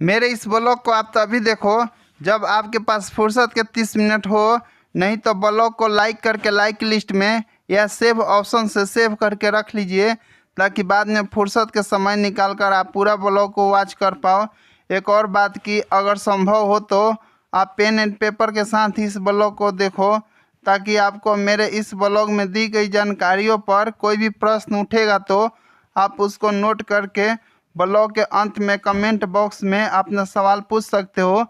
मेरे इस ब्लॉग को आप तभी देखो जब आपके पास फुर्सत के 30 मिनट हो, नहीं तो ब्लॉग को लाइक करके लाइक लिस्ट में या सेव ऑप्शन से सेव करके रख लीजिए, ताकि बाद में फुर्सत के समय निकाल कर आप पूरा ब्लॉग को वॉच कर पाओ। एक और बात कि अगर संभव हो तो आप पेन एंड पेपर के साथ इस ब्लॉग को देखो, ताकि आपको मेरे इस ब्लॉग में दी गई जानकारियों पर कोई भी प्रश्न उठेगा तो आप उसको नोट करके ब्लॉग के अंत में कमेंट बॉक्स में अपना सवाल पूछ सकते हो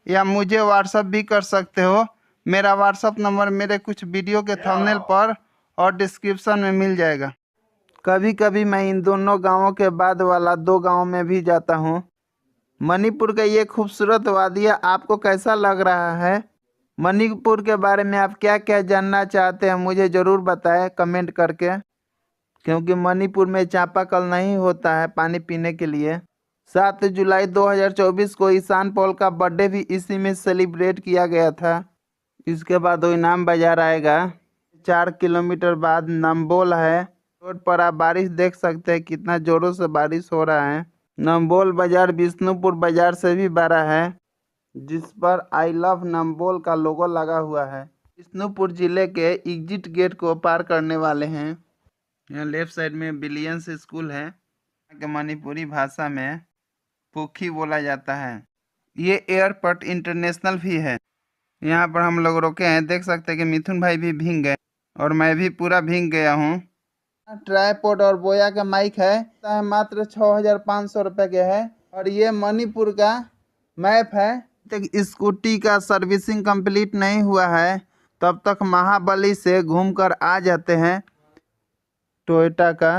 या मुझे व्हाट्सअप भी कर सकते हो। मेरा व्हाट्सअप नंबर मेरे कुछ वीडियो के थंबनेल पर और डिस्क्रिप्शन में मिल जाएगा। कभी कभी मैं इन दोनों गांवों के बाद वाला 2 गांव में भी जाता हूं। मणिपुर का ये खूबसूरत वादियाँ आपको कैसा लग रहा है? मणिपुर के बारे में आप क्या क्या जानना चाहते हैं मुझे ज़रूर बताएं कमेंट करके, क्योंकि मणिपुर में चापाकल नहीं होता है पानी पीने के लिए। 7 जुलाई 2024 को ईशान पॉल का बर्थडे भी इसी में सेलिब्रेट किया गया था। इसके बाद ओइनाम बाजार आएगा। 4 किलोमीटर बाद नंबोल है। रोड पर आप बारिश देख सकते हैं, कितना ज़ोरों से बारिश हो रहा है। नंबोल बाजार विष्णुपुर बाजार से भी बड़ा है, जिस पर आई लव नंबोल का लोगो लगा हुआ है। विष्णुपुर जिले के एग्जिट गेट को पार करने वाले हैं। यहाँ लेफ्ट साइड में बिलियंस स्कूल है, के मणिपुरी भाषा में पुखी बोला जाता है। ये एयरपोर्ट इंटरनेशनल भी है। यहाँ पर हम लोग रुके हैं, देख सकते हैं कि मिथुन भाई भी भीग गए और मैं भी पूरा भीग गया हूँ। ट्राइपॉड और बोया का माइक है, मात्र 6500 रुपये के है। और ये मणिपुर का मैप है। तक स्कूटी का सर्विसिंग कंप्लीट नहीं हुआ है, तब तक महाबली से घूमकर आ जाते हैं। टोयोटा का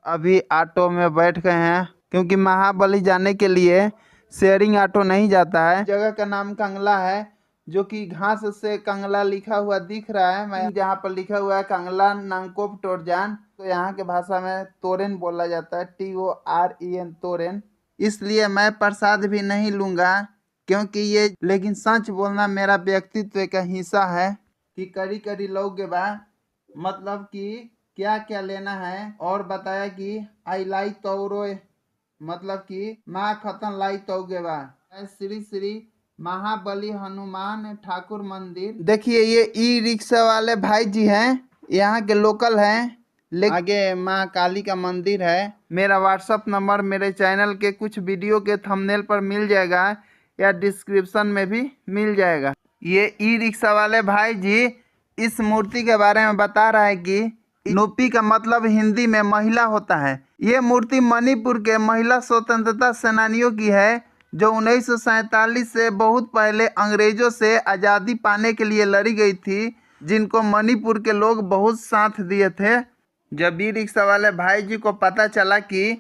अभी ऑटो में बैठ गए हैं, क्योंकि महाबली जाने के लिए शेयरिंग ऑटो नहीं जाता है। जगह का नाम कंगला है, जो कि घास से कंगला लिखा हुआ दिख रहा है। मैं जहाँ पर लिखा हुआ है कंगला नांगकोप टोरजान, तो यहाँ के भाषा में तोरेन बोला जाता है, TOREN तोरेन। इसलिए मैं प्रसाद भी नहीं लूँगा, क्योंकि ये लेकिन सच बोलना मेरा व्यक्तित्व का हिस्सा है कि करी करी लोगे बा, मतलब कि क्या क्या लेना है। और बताया कि आई लाई तौरो, मतलब कि माँ खतन लाई तौगे बा। श्री श्री महाबली हनुमान ठाकुर मंदिर। देखिए ये ई रिक्शा वाले भाई जी हैं, यहाँ के लोकल हैं। आगे माँ काली का मंदिर है। मेरा व्हाट्सअप नंबर मेरे चैनल के कुछ वीडियो के थंबनेल पर मिल जाएगा या डिस्क्रिप्शन में भी मिल जाएगा। ये ई रिक्शा वाले भाई जी इस मूर्ति के बारे में बता रहा है कि नोपी का मतलब हिंदी में महिला होता है। ये मूर्ति मणिपुर के महिला स्वतंत्रता सेनानियों की है, जो 1947 से बहुत पहले अंग्रेजों से आज़ादी पाने के लिए लड़ी गई थी, जिनको मणिपुर के लोग बहुत साथ दिए थे। जब ई रिक्शा वाले भाई जी को पता चला कि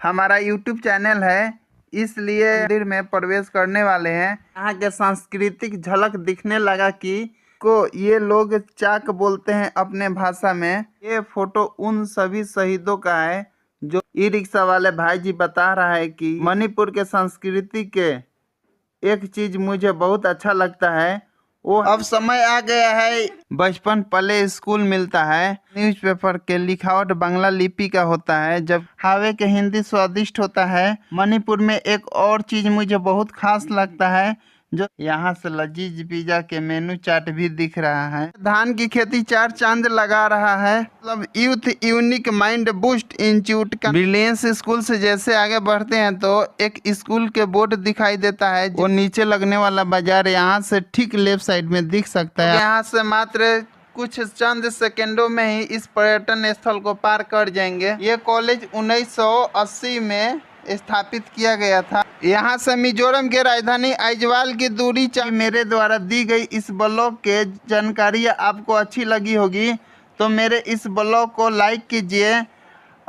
हमारा यूट्यूब चैनल है, इसलिए मंदिर में प्रवेश करने वाले हैं। यहाँ के सांस्कृतिक झलक दिखने लगा कि को ये लोग चाक बोलते हैं अपने भाषा में। ये फोटो उन सभी शहीदों का है जो ई रिक्शा वाले भाई जी बता रहा है कि मणिपुर के संस्कृति के एक चीज मुझे बहुत अच्छा लगता है, वो अब समय आ गया है बचपन पले स्कूल मिलता है। न्यूज़पेपर के लिखावट बांग्ला लिपि का होता है, जब हावे के हिंदी स्वादिष्ट होता है। मणिपुर में एक और चीज मुझे बहुत खास लगता है, जो यहाँ से लजीज पिज्जा के मेनू चार्ट भी दिख रहा है। धान की खेती 4 चांद लगा रहा है, मतलब youth unique mind boost institute का ब्रिलियंस स्कूल से जैसे आगे बढ़ते हैं तो एक स्कूल के बोर्ड दिखाई देता है। वो नीचे लगने वाला बाजार यहाँ से ठीक लेफ्ट साइड में दिख सकता है। यहाँ से मात्र कुछ चंद सेकेंडों में ही इस पर्यटन स्थल को पार कर जाएंगे। ये कॉलेज 1980 में स्थापित किया गया था। यहाँ से मिजोरम के राजधानी आइजवाल की दूरी मेरे द्वारा दी गई इस ब्लॉग के जानकारी आपको अच्छी लगी होगी तो मेरे इस ब्लॉग को लाइक कीजिए।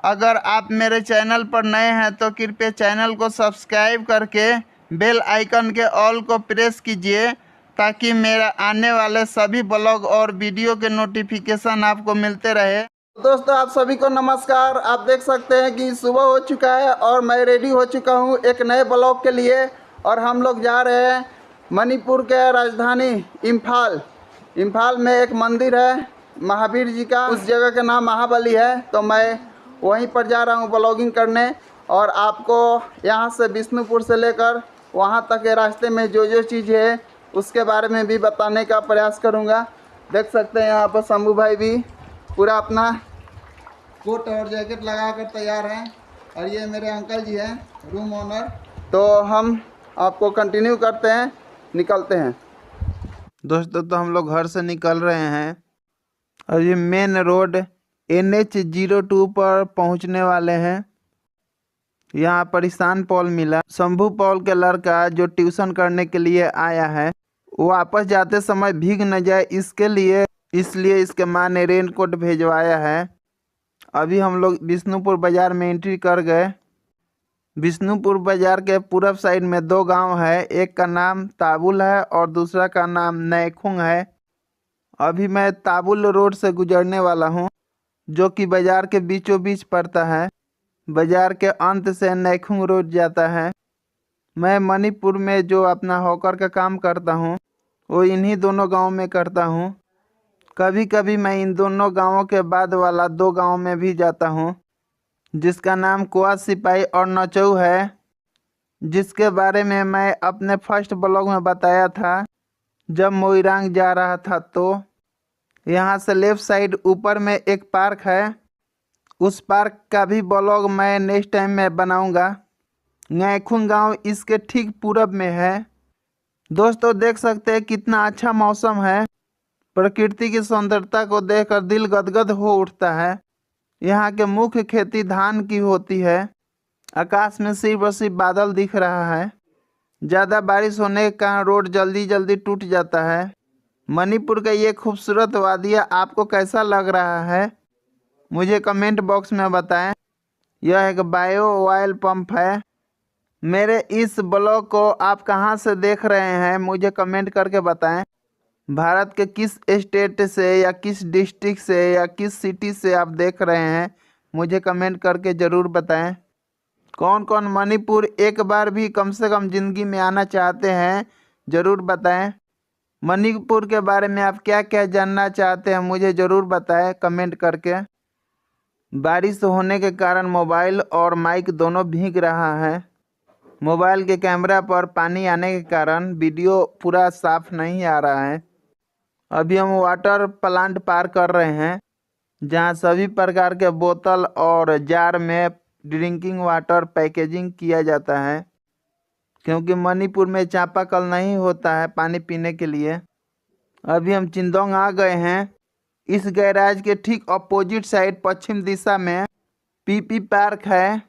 अगर आप मेरे चैनल पर नए हैं तो कृपया चैनल को सब्सक्राइब करके बेल आइकन के ऑल को प्रेस कीजिए, ताकि मेरा आने वाले सभी ब्लॉग और वीडियो के नोटिफिकेशन आपको मिलते रहे। दोस्तों आप सभी को नमस्कार। आप देख सकते हैं कि सुबह हो चुका है और मैं रेडी हो चुका हूं एक नए ब्लॉग के लिए, और हम लोग जा रहे हैं मणिपुर के राजधानी इम्फाल में एक मंदिर है महावीर जी का, उस जगह का नाम महाबली है। तो मैं वहीं पर जा रहा हूं ब्लॉगिंग करने, और आपको यहां से विष्णुपुर से लेकर वहाँ तक के रास्ते में जो जो चीज़ है उसके बारे में भी बताने का प्रयास करूँगा। देख सकते हैं यहाँ पर शंभू भाई भी पूरा अपना कोट और जैकेट लगा कर तैयार हैं, और ये मेरे अंकल जी हैं रूम ओनर। तो हम आपको कंटिन्यू करते हैं, निकलते हैं दोस्तों। तो हम लोग घर से निकल रहे हैं और ये मेन रोड NH-02 पर पहुंचने वाले हैं। यहाँ पर ईशान पॉल मिला, शंभू पॉल के लड़का जो ट्यूशन करने के लिए आया है। वो वापस जाते समय भीग न जाए इसलिए इसके माँ ने रेन कोट भेजवाया है। अभी हम लोग विष्णुपुर बाज़ार में एंट्री कर गए। विष्णुपुर बाज़ार के पूरब साइड में 2 गांव है, एक का नाम ताबुल है और दूसरा का नाम नैखुंग है। अभी मैं ताबुल रोड से गुजरने वाला हूं, जो कि बाज़ार के बीचों बीच पड़ता है। बाज़ार के अंत से नैखुंग रोड जाता है। मैं मणिपुर में जो अपना हॉकर का काम करता हूं, वो इन्हीं दोनों गाँव में करता हूं। कभी कभी मैं इन दोनों गांवों के बाद वाला 2 गांव में भी जाता हूं, जिसका नाम कुआ सिपाही और नचऊ है, जिसके बारे में मैं अपने फर्स्ट ब्लॉग में बताया था जब मोइरांग जा रहा था। तो यहाँ से लेफ़्ट साइड ऊपर में एक पार्क है, उस पार्क का भी ब्लॉग मैं नेक्स्ट टाइम में बनाऊंगा। नैखुंग गांव इसके ठीक पूरब में है। दोस्तों देख सकते हैं कितना अच्छा मौसम है। प्रकृति की सुंदरता को देखकर दिल गदगद हो उठता है। यहाँ के मुख्य खेती धान की होती है। आकाश में सिर्फ और सिर्फ बादल दिख रहा है। ज़्यादा बारिश होने के कारण रोड जल्दी जल्दी टूट जाता है। मणिपुर का ये खूबसूरत वादिया आपको कैसा लग रहा है, मुझे कमेंट बॉक्स में बताएं। यह एक बायो ऑयल पंप है। मेरे इस ब्लॉग को आप कहां से देख रहे हैं, मुझे कमेंट करके बताएं। भारत के किस स्टेट से या किस डिस्ट्रिक्ट से या किस सिटी से आप देख रहे हैं, मुझे कमेंट करके ज़रूर बताएं। कौन कौन मणिपुर एक बार भी कम से कम ज़िंदगी में आना चाहते हैं, ज़रूर बताएं। मणिपुर के बारे में आप क्या क्या जानना चाहते हैं, मुझे ज़रूर बताएं कमेंट करके। बारिश होने के कारण मोबाइल और माइक दोनों भीग रहा है। मोबाइल के कैमरा पर पानी आने के कारण वीडियो पूरा साफ नहीं आ रहा है। अभी हम वाटर प्लांट पार कर रहे हैं, जहां सभी प्रकार के बोतल और जार में ड्रिंकिंग वाटर पैकेजिंग किया जाता है, क्योंकि मणिपुर में चापाकल नहीं होता है पानी पीने के लिए। अभी हम चिंदोंग आ गए हैं। इस गैराज के ठीक अपोजिट साइड पश्चिम दिशा में PP पार्क है,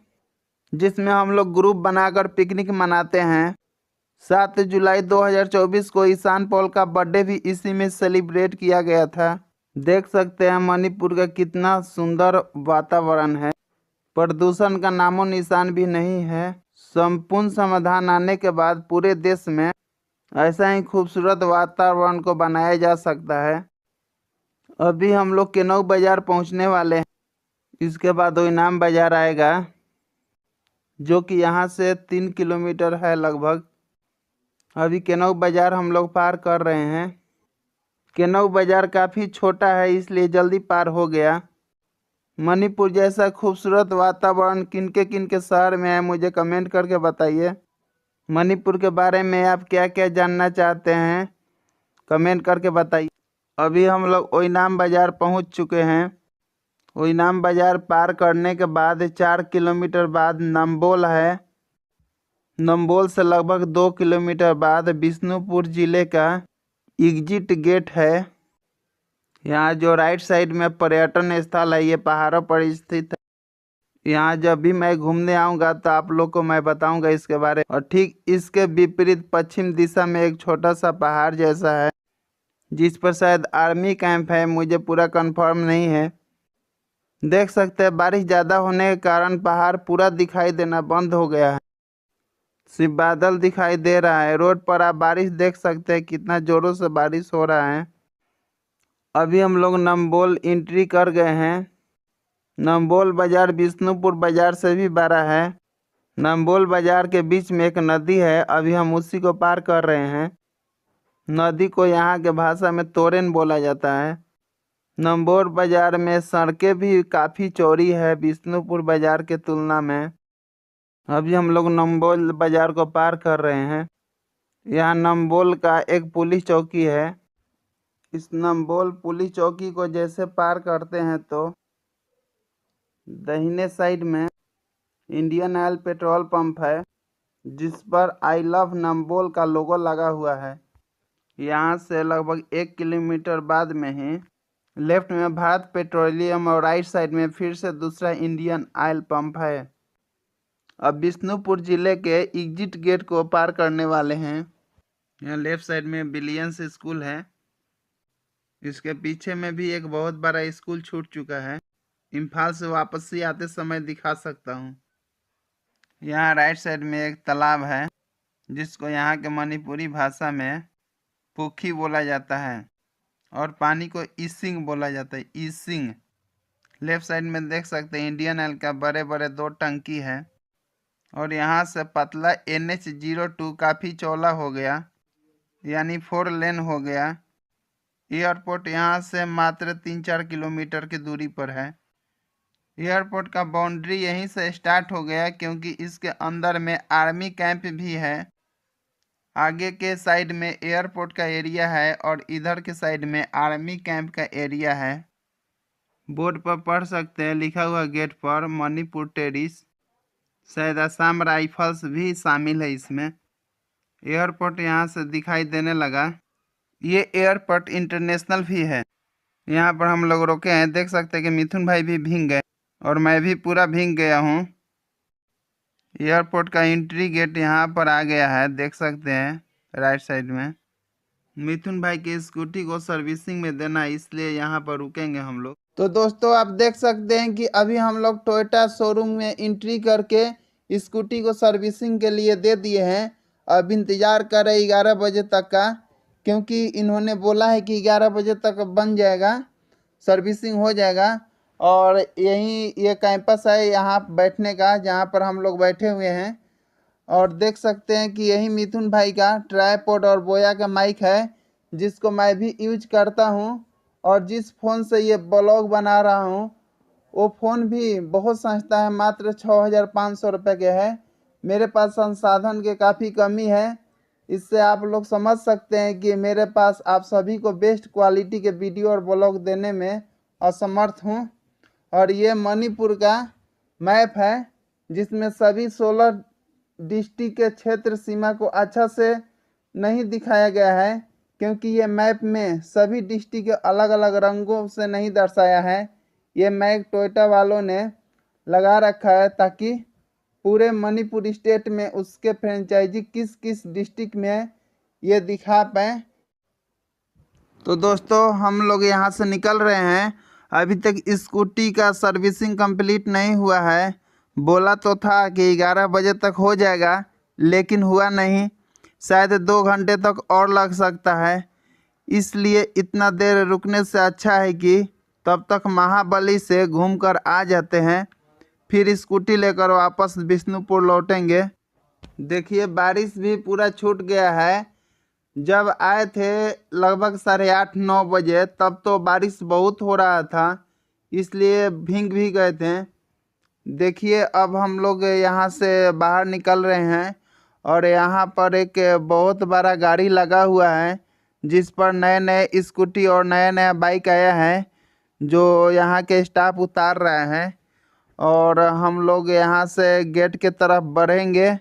जिसमें हम लोग ग्रुप बनाकर पिकनिक मनाते हैं। 7 जुलाई 2024 को ईशान पॉल का बर्थडे भी इसी में सेलिब्रेट किया गया था। देख सकते हैं मणिपुर का कितना सुंदर वातावरण है। प्रदूषण का नामो निशान भी नहीं है। संपूर्ण समाधान आने के बाद पूरे देश में ऐसा ही खूबसूरत वातावरण को बनाया जा सकता है। अभी हम लोग केनऊ बाज़ार पहुंचने वाले हैं। इसके बाद ओइनाम बाज़ार आएगा, जो कि यहाँ से 3 किलोमीटर है लगभग। अभी केनऊ बाज़ार हम लोग पार कर रहे हैं। केनऊ बाज़ार काफ़ी छोटा है, इसलिए जल्दी पार हो गया। मणिपुर जैसा खूबसूरत वातावरण किनके शहर में है, मुझे कमेंट करके बताइए। मणिपुर के बारे में आप क्या क्या जानना चाहते हैं, कमेंट करके बताइए। अभी हम लोग ओइनाम बाज़ार पहुंच चुके हैं। ओइनाम बाज़ार पार करने के बाद 4 किलोमीटर बाद नंबोल है। नंबोल से लगभग 2 किलोमीटर बाद विष्णुपुर जिले का एग्जिट गेट है। यहाँ जो राइट साइड में पर्यटन स्थल है, ये पहाड़ों पर स्थित है। यहाँ जब भी मैं घूमने आऊँगा तो आप लोग को मैं बताऊँगा इसके बारे में। और ठीक इसके विपरीत पश्चिम दिशा में एक छोटा सा पहाड़ जैसा है, जिस पर शायद आर्मी कैंप है, मुझे पूरा कंफर्म नहीं है। देख सकते हैं बारिश ज़्यादा होने के कारण पहाड़ पूरा दिखाई देना बंद हो गया है, सिर्फ बादल दिखाई दे रहा है। रोड पर आप बारिश देख सकते हैं, कितना ज़ोरों से बारिश हो रहा है। अभी हम लोग नंबोल एंट्री कर गए हैं। नंबोल बाज़ार विष्णुपुर बाज़ार से भी बड़ा है। नंबोल बाज़ार के बीच में एक नदी है, अभी हम उसी को पार कर रहे हैं। नदी को यहाँ के भाषा में तोरेन बोला जाता है। नंबोल बाज़ार में सड़कें भी काफ़ी चौड़ी है विष्णुपुर बाज़ार के तुलना में। अभी हम लोग नम्बोल बाज़ार को पार कर रहे हैं। यहाँ नम्बोल का एक पुलिस चौकी है। इस नम्बोल पुलिस चौकी को जैसे पार करते हैं तो दाहिने साइड में इंडियन ऑयल पेट्रोल पंप है, जिस पर आई लव नम्बोल का लोगो लगा हुआ है। यहाँ से लगभग 1 किलोमीटर बाद में ही लेफ्ट में भारत पेट्रोलियम और राइट साइड में फिर से दूसरा इंडियन ऑयल पंप है। अब बिष्णुपुर जिले के एग्जिट गेट को पार करने वाले हैं। यहाँ लेफ्ट साइड में बिलियंस स्कूल है। इसके पीछे में भी एक बहुत बड़ा स्कूल छूट चुका है। इम्फाल से वापसी आते समय दिखा सकता हूँ। यहाँ राइट साइड में एक तालाब है, जिसको यहाँ के मणिपुरी भाषा में पुखी बोला जाता है और पानी को इसिंग बोला जाता है, इसिंग। लेफ्ट साइड में देख सकते हैं इंडियन ऑयल का बड़े बड़े 2 टंकी है। और यहाँ से पतला NH02 काफ़ी चौड़ा हो गया, यानी 4 लेन हो गया। एयरपोर्ट यहाँ से मात्र 3-4 किलोमीटर की दूरी पर है। एयरपोर्ट का बाउंड्री यहीं से स्टार्ट हो गया, क्योंकि इसके अंदर में आर्मी कैंप भी है। आगे के साइड में एयरपोर्ट का एरिया है और इधर के साइड में आर्मी कैंप का एरिया है। बोर्ड पर पढ़ सकते हैं लिखा हुआ गेट पर मणिपुर टेरिस। शायद असम राइफल्स भी शामिल है इसमें। एयरपोर्ट यहाँ से दिखाई देने लगा। ये एयरपोर्ट इंटरनेशनल भी है। यहाँ पर हम लोग रुके हैं, देख सकते हैं कि मिथुन भाई भी भीग गए और मैं भी पूरा भीग गया हूँ। एयरपोर्ट का एंट्री गेट यहाँ पर आ गया है, देख सकते हैं राइट साइड में। मिथुन भाई की स्कूटी को सर्विसिंग में देना है, इसलिए यहाँ पर रुकेंगे हम लोग। तो दोस्तों आप देख सकते हैं कि अभी हम लोग टोयोटा शोरूम में एंट्री करके स्कूटी को सर्विसिंग के लिए दे दिए हैं। अब इंतज़ार कर रहे 11 बजे तक का, क्योंकि इन्होंने बोला है कि 11 बजे तक बन जाएगा, सर्विसिंग हो जाएगा। और यही ये कैंपस है यहाँ बैठने का, जहाँ पर हम लोग बैठे हुए हैं। और देख सकते हैं कि यही मिथुन भाई का ट्राइपॉड और बोया का माइक है, जिसको मैं भी यूज करता हूँ। और जिस फ़ोन से ये ब्लॉग बना रहा हूँ वो फ़ोन भी बहुत सस्ता है, मात्र 6500 रुपये के है। मेरे पास संसाधन के काफ़ी कमी है, इससे आप लोग समझ सकते हैं कि मेरे पास आप सभी को बेस्ट क्वालिटी के वीडियो और ब्लॉग देने में असमर्थ हूँ। और ये मणिपुर का मैप है, जिसमें सभी 16 डिस्ट्रिक्ट के क्षेत्र सीमा को अच्छा से नहीं दिखाया गया है, क्योंकि ये मैप में सभी डिस्ट्रिक्ट के अलग अलग रंगों से नहीं दर्शाया है। ये मैप टोयोटा वालों ने लगा रखा है ताकि पूरे मणिपुर स्टेट में उसके फ्रेंचाइजी किस किस डिस्ट्रिक्ट में है ये दिखा पाए। तो दोस्तों हम लोग यहाँ से निकल रहे हैं। अभी तक स्कूटी का सर्विसिंग कंप्लीट नहीं हुआ है। बोला तो था कि 11 बजे तक हो जाएगा, लेकिन हुआ नहीं। शायद 2 घंटे तक और लग सकता है, इसलिए इतना देर रुकने से अच्छा है कि तब तक महाबली से घूमकर आ जाते हैं, फिर स्कूटी लेकर वापस बिष्णुपुर लौटेंगे। देखिए बारिश भी पूरा छूट गया है। जब आए थे लगभग 8:30-9 बजे, तब तो बारिश बहुत हो रहा था, इसलिए भीग भी गए थे। देखिए अब हम लोग यहाँ से बाहर निकल रहे हैं और यहाँ पर एक बहुत बड़ा गाड़ी लगा हुआ है, जिस पर नए नए स्कूटी और नया नया बाइक आया है, जो यहाँ के स्टाफ उतार रहे हैं। और हम लोग यहाँ से गेट के तरफ बढ़ेंगे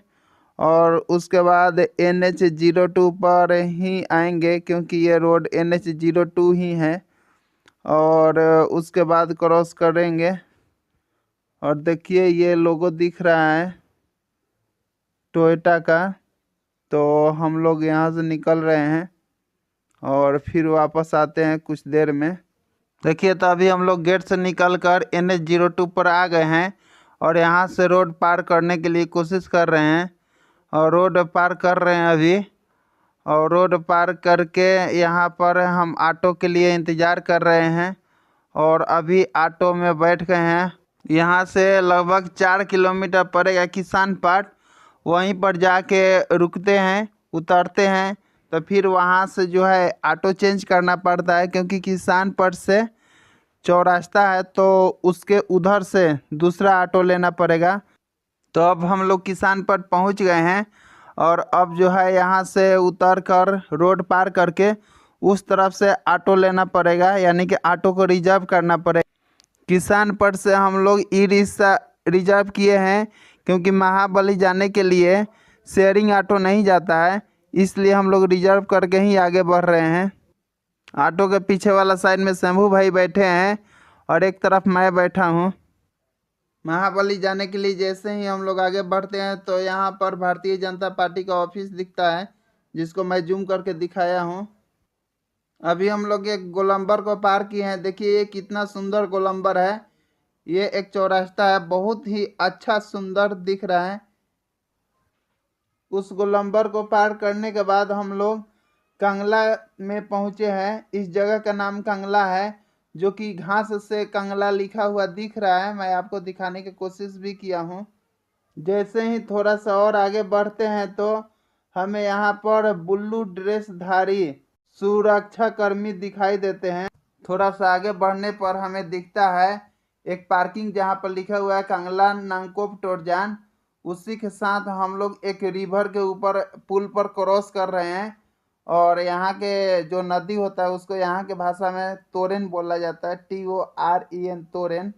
और उसके बाद NH02 पर ही आएंगे, क्योंकि ये रोड NH02 ही है। और उसके बाद क्रॉस करेंगे। और देखिए ये लोगो दिख रहा है टोयोटा का। तो हम लोग यहाँ से निकल रहे हैं और फिर वापस आते हैं कुछ देर में। देखिए तो अभी हम लोग गेट से निकलकर NH02 पर आ गए हैं और यहाँ से रोड पार करने के लिए कोशिश कर रहे हैं और रोड पार कर रहे हैं अभी। और रोड पार करके यहाँ पर हम ऑटो के लिए इंतज़ार कर रहे हैं और अभी ऑटो में बैठ गए हैं। यहाँ से लगभग 4 किलोमीटर पड़ेगा किसान पार्क, वहीं पर जाके रुकते हैं, उतरते हैं। तो फिर वहाँ से जो है ऑटो चेंज करना पड़ता है, क्योंकि किसान पार्क से चौरास्ता है, तो उसके उधर से दूसरा ऑटो लेना पड़ेगा। तो अब हम लोग किसान पट पहुंच गए हैं और अब जो है यहाँ से उतर कर रोड पार करके उस तरफ से ऑटो लेना पड़ेगा, यानी कि ऑटो को रिजर्व करना पड़ेगा। किसान पट से हम लोग ई रिक्शा रिजर्व किए हैं क्योंकि महाबली जाने के लिए शेयरिंग ऑटो नहीं जाता है, इसलिए हम लोग रिजर्व करके ही आगे बढ़ रहे हैं। ऑटो के पीछे वाला साइड में शंभू भाई बैठे हैं और एक तरफ मैं बैठा हूँ। महाबली जाने के लिए जैसे ही हम लोग आगे बढ़ते हैं तो यहाँ पर भारतीय जनता पार्टी का ऑफिस दिखता है, जिसको मैं जूम करके दिखाया हूँ। अभी हम लोग एक गोलंबर को पार किए हैं। देखिए ये कितना सुंदर गोलंबर है। ये एक चौरास्ता है, बहुत ही अच्छा सुंदर दिख रहा है। उस गोलंबर को पार करने के बाद हम लोग कंगला में पहुंचे हैं। इस जगह का नाम कंगला है, जो कि घास से कंगला लिखा हुआ दिख रहा है। मैं आपको दिखाने की कोशिश भी किया हूं। जैसे ही थोड़ा सा और आगे बढ़ते हैं तो हमें यहाँ पर ब्लू ड्रेसधारी सुरक्षा कर्मी दिखाई देते हैं। थोड़ा सा आगे बढ़ने पर हमें दिखता है एक पार्किंग, जहाँ पर लिखा हुआ है कंगला नांगकोप टोरजान। उसी के साथ हम लोग एक रिवर के ऊपर पुल पर क्रॉस कर रहे हैं और यहाँ के जो नदी होता है उसको यहाँ के भाषा में तोरेन बोला जाता है, TOREN तोरेन।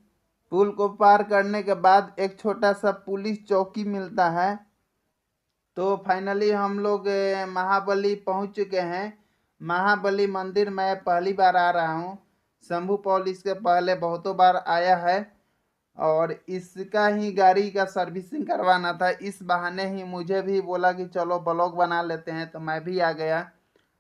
पुल को पार करने के बाद एक छोटा सा पुलिस चौकी मिलता है। तो फाइनली हम लोग महाबली पहुँच चुके हैं। महाबली मंदिर मैं पहली बार आ रहा हूँ। शंभू पॉल इसके पहले बहुतों बार आया है और इसका ही गाड़ी का सर्विसिंग करवाना था। इस बहाने ही मुझे भी बोला कि चलो ब्लॉग बना लेते हैं, तो मैं भी आ गया।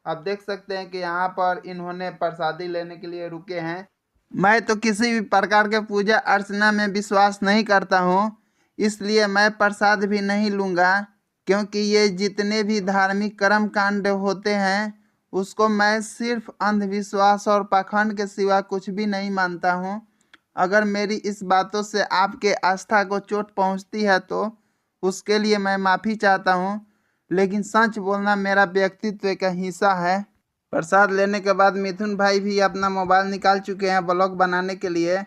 आप देख सकते हैं कि यहाँ पर इन्होंने प्रसादी लेने के लिए रुके हैं। मैं तो किसी भी प्रकार के पूजा अर्चना में विश्वास नहीं करता हूँ, इसलिए मैं प्रसाद भी नहीं लूँगा, क्योंकि ये जितने भी धार्मिक कर्म कांड होते हैं उसको मैं सिर्फ अंधविश्वास और पाखंड के सिवा कुछ भी नहीं मानता हूँ। अगर मेरी इस बातों से आपके आस्था को चोट पहुँचती है तो उसके लिए मैं माफ़ी चाहता हूँ, लेकिन सच बोलना मेरा व्यक्तित्व का हिस्सा है। प्रसाद लेने के बाद मिथुन भाई भी अपना मोबाइल निकाल चुके हैं ब्लॉग बनाने के लिए,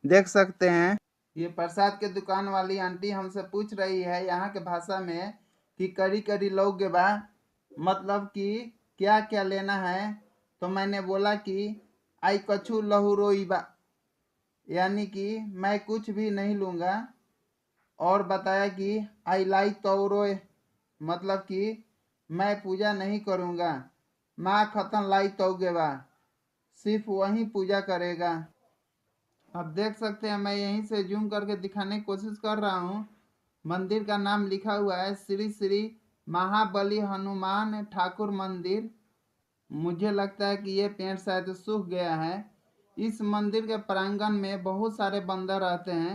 देख सकते हैं। ये प्रसाद के दुकान वाली आंटी हमसे पूछ रही है यहाँ के भाषा में कि करी करी लोगे बा, मतलब कि क्या क्या लेना है। तो मैंने बोला कि आई कछु लहुरोई बा, यानी कि मैं कुछ भी नहीं लूँगा। और बताया कि आई लाई तौरो, मतलब कि मैं पूजा नहीं करूँगा। माँ खतन लाई तौगेवा, सिर्फ वही पूजा करेगा। अब देख सकते हैं, मैं यहीं से जूम करके दिखाने की कोशिश कर रहा हूँ। मंदिर का नाम लिखा हुआ है श्री श्री महाबली हनुमान ठाकुर मंदिर। मुझे लगता है कि ये पेड़ शायद सूख गया है। इस मंदिर के प्रांगण में बहुत सारे बंदर रहते हैं।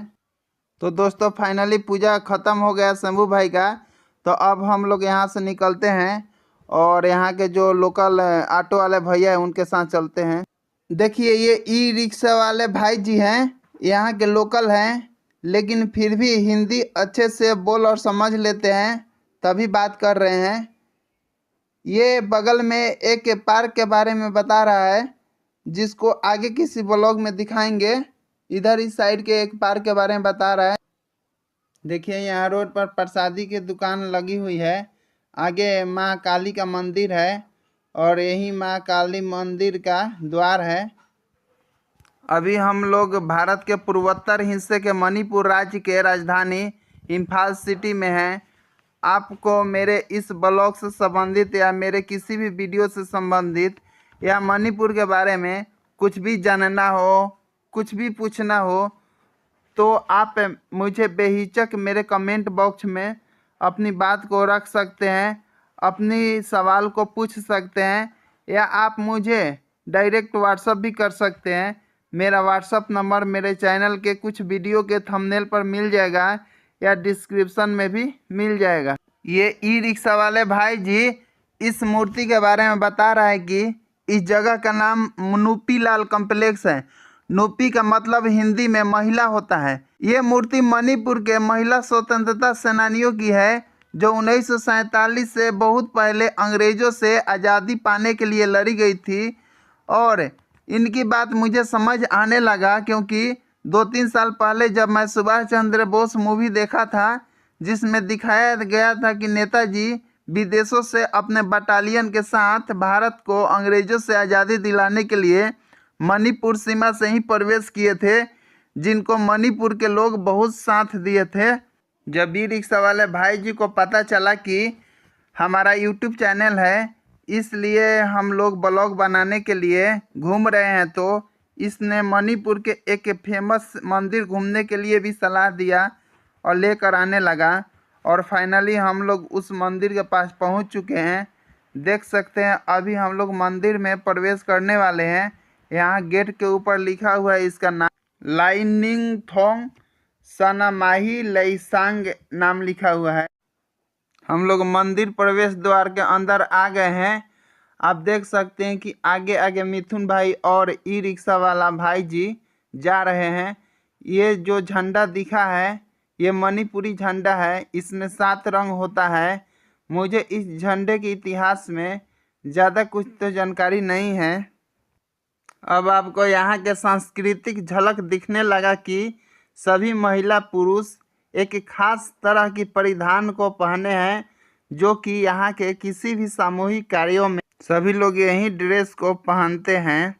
तो दोस्तों फाइनली पूजा ख़त्म हो गया शंभू भाई का। तो अब हम लोग यहाँ से निकलते हैं और यहाँ के जो लोकल ऑटो वाले भैया हैं उनके साथ चलते हैं। देखिए ये ई रिक्शा वाले भाई जी हैं, यहाँ के लोकल हैं, लेकिन फिर भी हिंदी अच्छे से बोल और समझ लेते हैं, तभी बात कर रहे हैं। ये बगल में एक पार्क के बारे में बता रहा है, जिसको आगे किसी ब्लॉग में दिखाएंगे। इधर इस साइड के एक पार्क के बारे में बता रहा है। देखिए यहाँ रोड पर प्रसादी की दुकान लगी हुई है। आगे माँ काली का मंदिर है और यही माँ काली मंदिर का द्वार है। अभी हम लोग भारत के पूर्वोत्तर हिस्से के मणिपुर राज्य के राजधानी इम्फाल सिटी में हैं। आपको मेरे इस ब्लॉग से संबंधित या मेरे किसी भी वीडियो से संबंधित या मणिपुर के बारे में कुछ भी जानना हो, कुछ भी पूछना हो, तो आप मुझे बेहिचक मेरे कमेंट बॉक्स में अपनी बात को रख सकते हैं, अपनी सवाल को पूछ सकते हैं, या आप मुझे डायरेक्ट व्हाट्सअप भी कर सकते हैं। मेरा व्हाट्सअप नंबर मेरे चैनल के कुछ वीडियो के थंबनेल पर मिल जाएगा या डिस्क्रिप्शन में भी मिल जाएगा। ये ई रिक्शा वाले भाई जी इस मूर्ति के बारे में बता रहा है कि इस जगह का नाम नूपी लाल कॉम्प्लेक्स है। नूपी का मतलब हिंदी में महिला होता है। ये मूर्ति मणिपुर के महिला स्वतंत्रता सेनानियों की है, जो 1947 से बहुत पहले अंग्रेजों से आज़ादी पाने के लिए लड़ी गई थी। और इनकी बात मुझे समझ आने लगा क्योंकि 2-3 साल पहले जब मैं सुभाष चंद्र बोस मूवी देखा था, जिसमें दिखाया गया था कि नेताजी विदेशों से अपने बटालियन के साथ भारत को अंग्रेजों से आज़ादी दिलाने के लिए मणिपुर सीमा से ही प्रवेश किए थे, जिनको मणिपुर के लोग बहुत साथ दिए थे। जब ई रिक्शा वाले भाई जी को पता चला कि हमारा यूट्यूब चैनल है, इसलिए हम लोग ब्लॉग बनाने के लिए घूम रहे हैं, तो इसने मणिपुर के एक फेमस मंदिर घूमने के लिए भी सलाह दिया और लेकर आने लगा। और फाइनली हम लोग उस मंदिर के पास पहुंच चुके हैं। देख सकते हैं अभी हम लोग मंदिर में प्रवेश करने वाले हैं। यहाँ गेट के ऊपर लिखा हुआ है इसका नाम लाइनिंग थोंग सनामाही लैसांग नाम लिखा हुआ है। हम लोग मंदिर प्रवेश द्वार के अंदर आ गए हैं। आप देख सकते हैं कि आगे आगे मिथुन भाई और ई रिक्शा वाला भाई जी जा रहे हैं। ये जो झंडा दिखा है ये मणिपुरी झंडा है। इसमें 7 रंग होता है। मुझे इस झंडे के इतिहास में ज़्यादा कुछ तो जानकारी नहीं है। अब आपको यहाँ के सांस्कृतिक झलक दिखने लगा कि सभी महिला पुरुष एक खास तरह की परिधान को पहने हैं, जो कि यहाँ के किसी भी सामूहिक कार्यों में सभी लोग यही ड्रेस को पहनते हैं।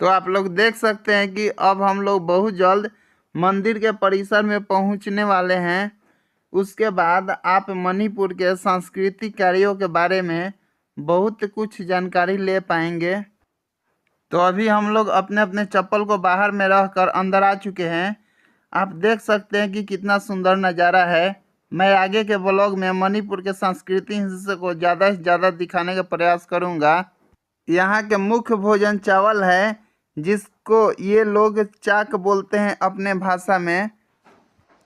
तो आप लोग देख सकते हैं कि अब हम लोग बहुत जल्द मंदिर के परिसर में पहुंचने वाले हैं। उसके बाद आप मणिपुर के सांस्कृतिक कार्यों के बारे में बहुत कुछ जानकारी ले पाएंगे। तो अभी हम लोग अपने अपने चप्पल को बाहर में रखकर अंदर आ चुके हैं। आप देख सकते हैं कि कितना सुंदर नज़ारा है। मैं आगे के ब्लॉग में मणिपुर के सांस्कृतिक हिस्से को ज़्यादा से ज़्यादा दिखाने का प्रयास करूँगा। यहाँ के मुख्य भोजन चावल है, जिसको ये लोग चाक बोलते हैं अपने भाषा में।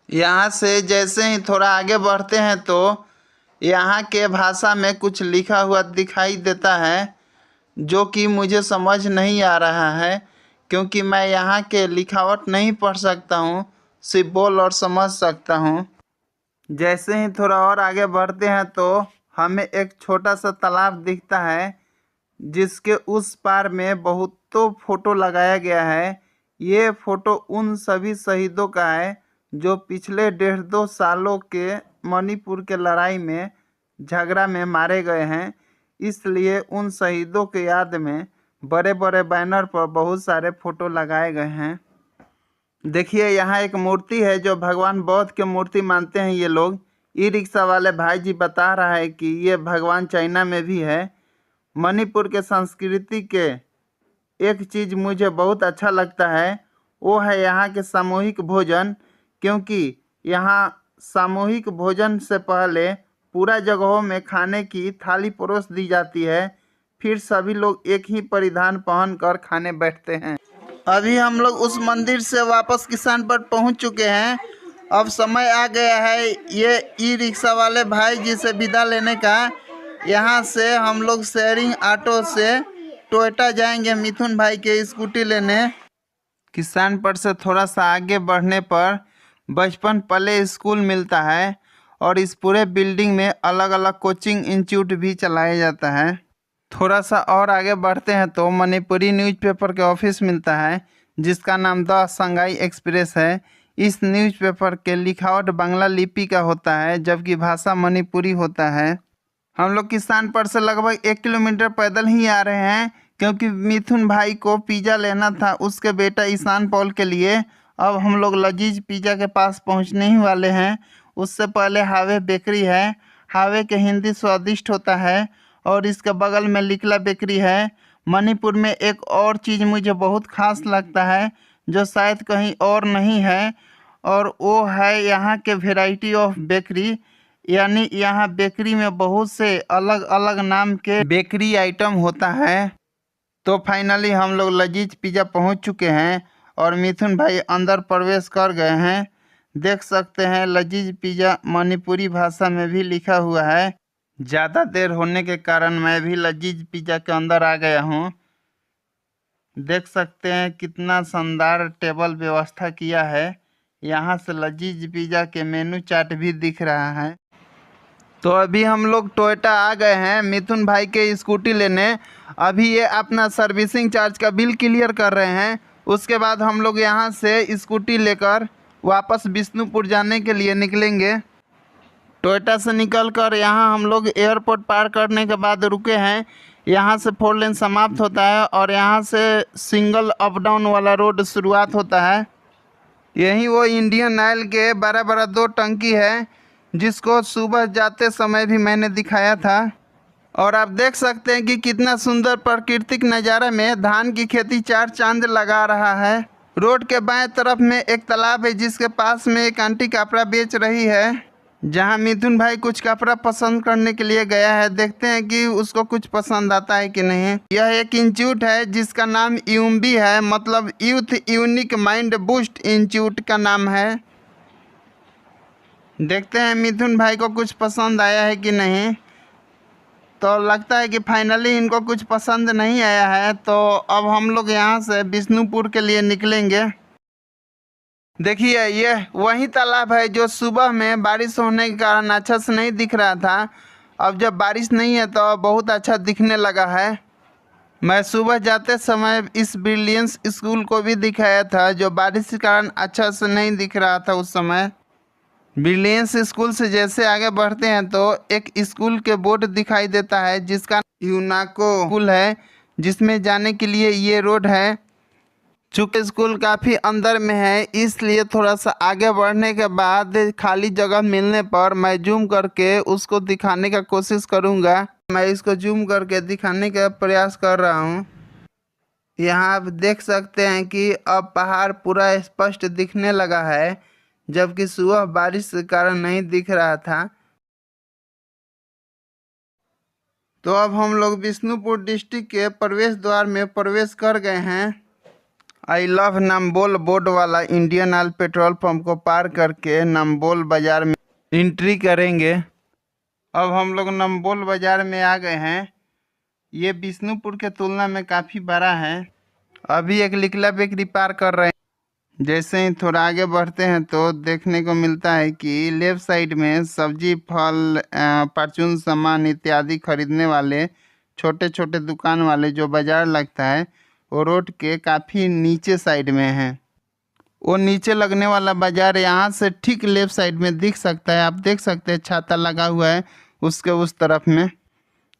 यहाँ से जैसे ही थोड़ा आगे बढ़ते हैं तो यहाँ के भाषा में कुछ लिखा हुआ दिखाई देता है, जो कि मुझे समझ नहीं आ रहा है, क्योंकि मैं यहाँ के लिखावट नहीं पढ़ सकता हूँ, सिर्फ बोल और समझ सकता हूँ। जैसे ही थोड़ा और आगे बढ़ते हैं तो हमें एक छोटा सा तालाब दिखता है, जिसके उस पार में बहुतों फोटो लगाया गया है। ये फोटो उन सभी शहीदों का है जो पिछले 1.5-2 सालों के मणिपुर के लड़ाई में झगड़ा में मारे गए हैं। इसलिए उन शहीदों के याद में बड़े बड़े बैनर पर बहुत सारे फोटो लगाए गए हैं। देखिए यहाँ एक मूर्ति है जो भगवान बौद्ध के मूर्ति मानते हैं ये लोग। ई रिक्शा वाले भाई जी बता रहा है कि ये भगवान चाइना में भी है। मणिपुर के संस्कृति के एक चीज़ मुझे बहुत अच्छा लगता है, वो है यहाँ के सामूहिक भोजन, क्योंकि यहाँ सामूहिक भोजन से पहले पूरा जगहों में खाने की थाली परोस दी जाती है, फिर सभी लोग एक ही परिधान पहनकर खाने बैठते हैं। अभी हम लोग उस मंदिर से वापस किसान पर पहुंच चुके हैं। अब समय आ गया है ये ई रिक्शा वाले भाई जी से विदा लेने का। यहाँ से हम लोग शेयरिंग ऑटो से टोयोटा जाएंगे मिथुन भाई के स्कूटी लेने। किसान पर से थोड़ा सा आगे बढ़ने पर बचपन प्ले स्कूल मिलता है और इस पूरे बिल्डिंग में अलग अलग कोचिंग इंस्टीट्यूट भी चलाया जाता है। थोड़ा सा और आगे बढ़ते हैं तो मणिपुरी न्यूज़पेपर के ऑफिस मिलता है, जिसका नाम द संगाई एक्सप्रेस है। इस न्यूज़पेपर के लिखावट बांग्ला लिपि का होता है, जबकि भाषा मणिपुरी होता है। हम लोग किसान पर से लगभग 1 किलोमीटर पैदल ही आ रहे हैं, क्योंकि मिथुन भाई को पिज़्ज़ा लेना था उसके बेटा ईशान पॉल के लिए। अब हम लोग लजीज पिज़्ज़ा के पास पहुंचने ही वाले हैं। उससे पहले हावे बेकरी है। हावे के हिंदी स्वादिष्ट होता है और इसके बगल में लिकला बेकरी है। मणिपुर में एक और चीज़ मुझे बहुत खास लगता है, जो शायद कहीं और नहीं है, और वो है यहाँ के वैरायटी ऑफ बेकरी। यानी यहाँ बेकरी में बहुत से अलग अलग नाम के बेकरी आइटम होता है। तो फाइनली हम लोग लजीज पिज़्ज़ा पहुँच चुके हैं और मिथुन भाई अंदर प्रवेश कर गए हैं। देख सकते हैं लजीज पिज़्ज़ा मणिपुरी भाषा में भी लिखा हुआ है। ज़्यादा देर होने के कारण मैं भी लजीज पिज़्ज़ा के अंदर आ गया हूँ। देख सकते हैं कितना शानदार टेबल व्यवस्था किया है। यहाँ से लजीज पिज़्ज़ा के मेनू चार्ट भी दिख रहा है। तो अभी हम लोग टोयोटा आ गए हैं मिथुन भाई के स्कूटी लेने। अभी ये अपना सर्विसिंग चार्ज का बिल क्लियर कर रहे हैं। उसके बाद हम लोग यहाँ से स्कूटी लेकर वापस बिष्णुपुर जाने के लिए निकलेंगे। टोयोटा से निकलकर यहाँ हम लोग एयरपोर्ट पार करने के बाद रुके हैं। यहाँ से 4 लेन समाप्त होता है और यहाँ से सिंगल अप डाउन वाला रोड शुरुआत होता है। यही वो इंडियन ऑयल के बड़ा बड़ा 2 टंकी है जिसको सुबह जाते समय भी मैंने दिखाया था। और आप देख सकते हैं कि कितना सुंदर प्राकृतिक नज़ारा में धान की खेती 4 चांद लगा रहा है। रोड के बाएं तरफ में एक तालाब है जिसके पास में एक आंटी कपड़ा बेच रही है, जहां मिथुन भाई कुछ कपड़ा पसंद करने के लिए गया है। देखते हैं कि उसको कुछ पसंद आता है कि नहीं। यह एक इंस्टीट्यूट है जिसका नाम यूम्बी है, मतलब youth unique mind boost institute का नाम है। देखते हैं मिथुन भाई को कुछ पसंद आया है कि नहीं। तो लगता है कि फाइनली इनको कुछ पसंद नहीं आया है। तो अब हम लोग यहाँ से बिष्णुपुर के लिए निकलेंगे। देखिए ये वही तालाब है जो सुबह में बारिश होने के कारण अच्छा से नहीं दिख रहा था। अब जब बारिश नहीं है तो बहुत अच्छा दिखने लगा है। मैं सुबह जाते समय इस ब्रिलियंस स्कूल को भी दिखाया था जो बारिश के कारण अच्छा से नहीं दिख रहा था उस समय। ब्रिलियंस स्कूल से जैसे आगे बढ़ते हैं तो एक स्कूल के बोर्ड दिखाई देता है जिसका यूनाको स्कूल है, जिसमें जाने के लिए ये रोड है। चूँकि स्कूल काफ़ी अंदर में है इसलिए थोड़ा सा आगे बढ़ने के बाद खाली जगह मिलने पर मैं जूम करके उसको दिखाने का कोशिश करूँगा। मैं इसको जूम करके दिखाने का प्रयास कर रहा हूँ। यहाँ आप देख सकते हैं कि अब पहाड़ पूरा स्पष्ट दिखने लगा है, जबकि सुबह बारिश के कारण नहीं दिख रहा था। तो अब हम लोग बिष्णुपुर डिस्ट्रिक्ट के प्रवेश द्वार में प्रवेश कर गए हैं। आई लव नंबोल बोर्ड वाला इंडियन ऑयल पेट्रोल पंप को पार करके नंबोल बाज़ार में एंट्री करेंगे। अब हम लोग नंबोल बाज़ार में आ गए हैं। ये बिष्णुपुर के तुलना में काफ़ी बड़ा है। अभी एक लिकला बेकरी पार कर रहे हैं। जैसे ही थोड़ा आगे बढ़ते हैं तो देखने को मिलता है कि लेफ्ट साइड में सब्जी फल परचून सामान इत्यादि खरीदने वाले छोटे छोटे दुकान वाले जो बाज़ार लगता है वो रोड के काफ़ी नीचे साइड में है। वो नीचे लगने वाला बाज़ार यहाँ से ठीक लेफ्ट साइड में दिख सकता है। आप देख सकते हैं छाता लगा हुआ है उसके उस तरफ में।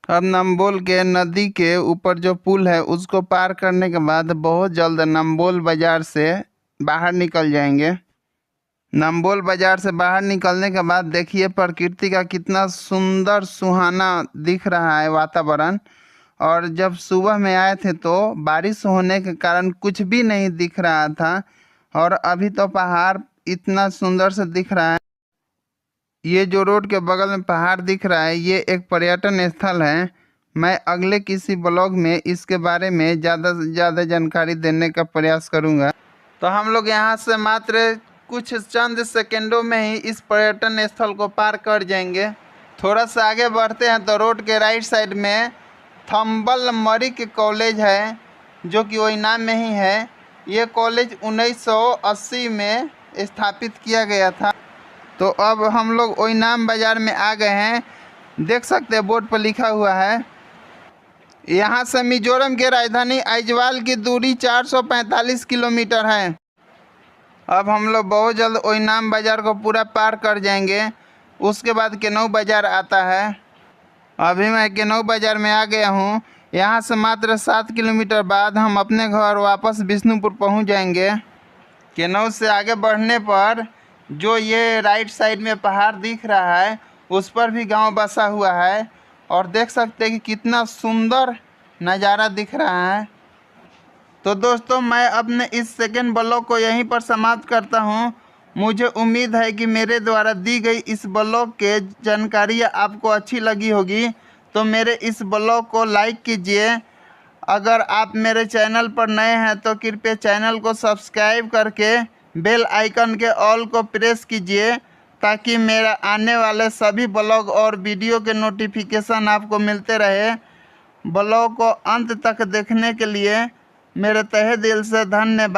अब नंबोल के नदी के ऊपर जो पुल है उसको पार करने के बाद बहुत जल्द नंबोल बाज़ार से बाहर निकल जाएंगे। नंबोल बाज़ार से बाहर निकलने के बाद देखिए प्रकृति का कितना सुंदर सुहाना दिख रहा है वातावरण। और जब सुबह में आए थे तो बारिश होने के कारण कुछ भी नहीं दिख रहा था और अभी तो पहाड़ इतना सुंदर से दिख रहा है। ये जो रोड के बगल में पहाड़ दिख रहा है ये एक पर्यटन स्थल है। मैं अगले किसी ब्लॉग में इसके बारे में ज़्यादा से ज़्यादा जानकारी देने का प्रयास करूँगा। तो हम लोग यहाँ से मात्र कुछ चंद सेकंडों में ही इस पर्यटन स्थल को पार कर जाएंगे। थोड़ा सा आगे बढ़ते हैं तो रोड के राइट साइड में थम्बल मरिक कॉलेज है जो कि ओइनाम में ही है। ये कॉलेज 1980 में स्थापित किया गया था। तो अब हम लोग ओइनाम बाज़ार में आ गए हैं। देख सकते हैं बोर्ड पर लिखा हुआ है। यहाँ से मिजोरम के राजधानी आइजवाल की दूरी 445 किलोमीटर है। अब हम लोग बहुत जल्द ओइनाम बाज़ार को पूरा पार कर जाएंगे। उसके बाद केनऊ बाज़ार आता है। अभी मैं केनऊ बाज़ार में आ गया हूँ। यहाँ से मात्र 7 किलोमीटर बाद हम अपने घर वापस बिष्णुपुर पहुँच जाएंगे। केनऊ से आगे बढ़ने पर जो ये राइट साइड में पहाड़ दिख रहा है उस पर भी गांव बसा हुआ है और देख सकते हैं कि कितना सुंदर नज़ारा दिख रहा है। तो दोस्तों मैं अपने इस सेकंड ब्लॉग को यहीं पर समाप्त करता हूं। मुझे उम्मीद है कि मेरे द्वारा दी गई इस ब्लॉग के जानकारी आपको अच्छी लगी होगी। तो मेरे इस ब्लॉग को लाइक कीजिए। अगर आप मेरे चैनल पर नए हैं तो कृपया चैनल को सब्सक्राइब करके बेल आइकन के ऑल को प्रेस कीजिए ताकि मेरा आने वाले सभी ब्लॉग और वीडियो के नोटिफिकेशन आपको मिलते रहे। ब्लॉग को अंत तक देखने के लिए मेरे तहे दिल से धन्यवाद।